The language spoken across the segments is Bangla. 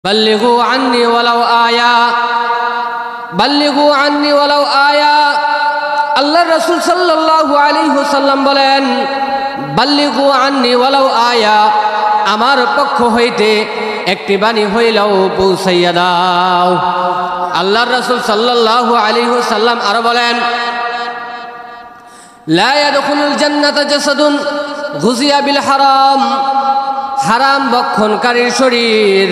বাল্লিগু আন্নি ওয়ালাউ আয়া, বাল্লিগু আন্নি ওয়ালাউ আয়া। আল্লাহর রাসূল সাল্লাল্লাহু আলাইহি ওয়াসাল্লাম বলেন, বাল্লিগু আন্নি ওয়ালাউ আয়া, আমার পক্ষ হইতে একটি বাণী হইলেও পৌঁছাইয়া দাও। আল্লাহর রাসূল সাল্লাল্লাহু আলাইহি ওয়াসাল্লাম আরো বলেন, লা ইয়াদখুলুল জান্নাতা জাসাদুন গুযিয়া বিল হারাম, হারাম ভক্ষণকারীর শরীর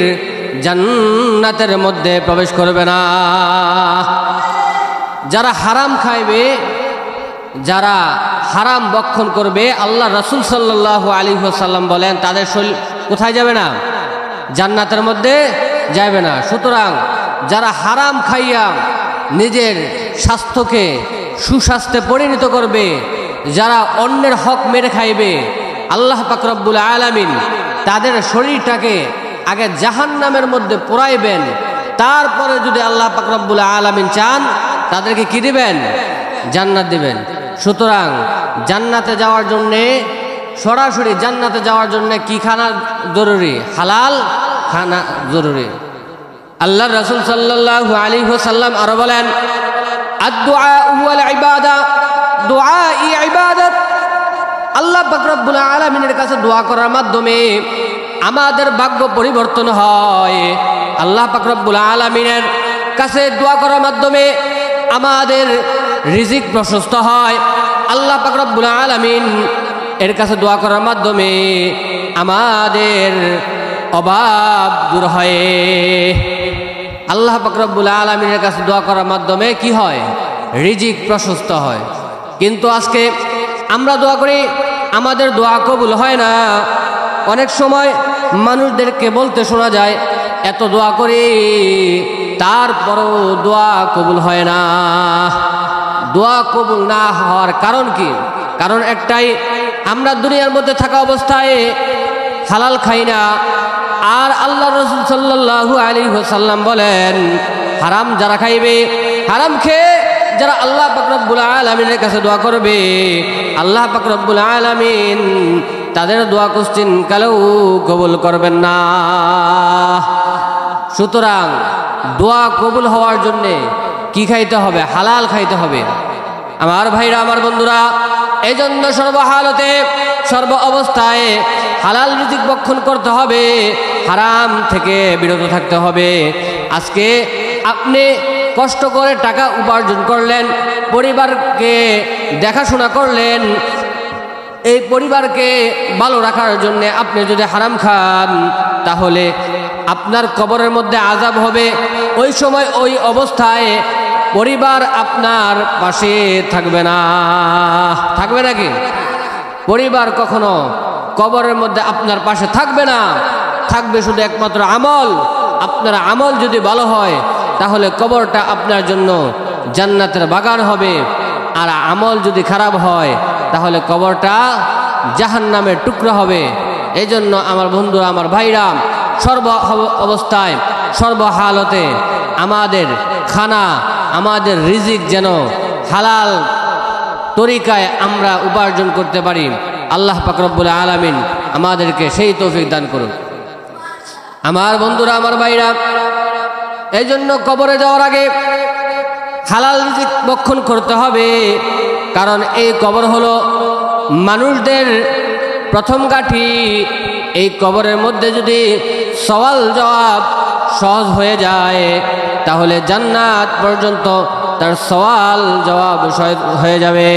জান্নাতের মধ্যে প্রবেশ করবে না। যারা হারাম খাইবে, যারা হারাম ভক্ষণ করবে, আল্লাহ রাসূল সাল্লাল্লাহু আলাইহি ওয়াসাল্লাম বলেন তাদের শরীর কোথায় যাবে না? জান্নাতের মধ্যে যাবে না। সুতরাং যারা হারাম খাইয়া নিজের স্বাস্থ্যকে সুস্বাস্থ্যে পরিণত করবে, যারা অন্যের হক মেরে খাইবে, আল্লাহ পাক রব্বুল আলামিন তাদের শরীরটাকে আগে জাহান্নামের মধ্যে পোড়াইবেন, তারপরে যদি আল্লাহ পাক রব্বুল আলামিন চান তাদেরকে কি দিবেন? জান্নাত দিবেন। সুতরাং জান্নাতে যাওয়ার জন্যে, সরাসরি জান্নাতে যাওয়ার জন্য কি খানা জরুরি? হালাল খানা জরুরি। আল্লাহর রাসূল সাল্লাল্লাহু আলাইহি ওয়াসাল্লাম আরো বলেন, আদ-দুআ ওয়াল ইবাদা, দুআ ইবাদত। আল্লাহ পাক রব্বুল আলামিনের কাছে দোয়া করার মাধ্যমে আমাদের ভাগ্য পরিবর্তন হয়। আল্লাহ পাক রব্বুল আলামিনের কাছে দোয়া করার মাধ্যমে আমাদের রিজিক প্রশস্ত হয়। আল্লাহ পাক রব্বুল আলামিন এর কাছে দোয়া করার মাধ্যমে আমাদের অভাব দূর হয়। আল্লাহ পাক রব্বুল আলামিনের কাছে দোয়া করার মাধ্যমে কি হয়? রিজিক প্রশস্ত হয়। কিন্তু আজকে আমরা দোয়া করি, আমাদের দোয়া কবুল হয় না। অনেক সময় মানুষদেরকে বলতে শোনা যায়, এত দোয়া করি তারপরও দোয়া কবুল হয় না। দোয়া কবুল না হওয়ার কারণ কি? কারণ একটাই, আমরা দুনিয়ার মধ্যে থাকা অবস্থায় হালাল খাই না। আর আল্লাহ রাসূল সাল্লাল্লাহু আলাইহি ওয়াসাল্লাম বলেন, হারাম যারা খাইবে, হারাম খেয়ে যারা আল্লাহ পাক রব্বুল আলামিনের কাছে দোয়া করবে, আল্লাহ পাক রব্বুল আলামিন তাদের দোয়া কোশ্চিন কালেও কবুল করবেন না। সুতরাং দোয়া কবুল হওয়ার জন্যে কি খাইতে হবে? হালাল খাইতে হবে। আমার ভাইরা, আমার বন্ধুরা, এই জন্য সর্বহালতে, সর্ব অবস্থায় হালাল রিজিক ভক্ষণ করতে হবে, হারাম থেকে বিরত থাকতে হবে। আজকে আপনি কষ্ট করে টাকা উপার্জন করলেন, পরিবারকে দেখাশোনা করলেন, এই পরিবারকে ভালো রাখার জন্য আপনি যদি হারাম খান, তাহলে আপনার কবরের মধ্যে আযাব হবে। ওই সময় ওই অবস্থায় পরিবার আপনার পাশে থাকবে না। থাকবে নাকি? পরিবার কখনো কবরের মধ্যে আপনার পাশে থাকবে না। থাকবে শুধু একমাত্র আমল। আপনার আমল যদি ভালো হয় তাহলে কবরটা আপনার জন্য জান্নাতের বাগান হবে। আর আমল যদি খারাপ হয় তাহলে কবরটা জাহান্নামের টুকরা হবে। এই জন্য আমার বন্ধুরা, আমার ভাইরা, সর্ব অবস্থায়, সর্বহালতে আমাদের খানা, আমাদের রিজিক যেন হালাল তরিকায় আমরা উপার্জন করতে পারি। আল্লাহ পাক রব্বুল আলামিন আমাদেরকে সেই তৌফিক দান করুন। আমার বন্ধুরা, আমার ভাইরা, এই জন্য কবরে যাওয়ার আগে হালাল রিজিক ভক্ষণ করতে হবে। কারণ এই কবর হলো মানুষদের প্রথম গাঠি। এই কবরের মধ্যে যদি সওয়াল জবাব সহজ হয়ে যায় তাহলে জান্নাত পর্যন্ত তার সওয়াল জবাব হয়ে যাবে।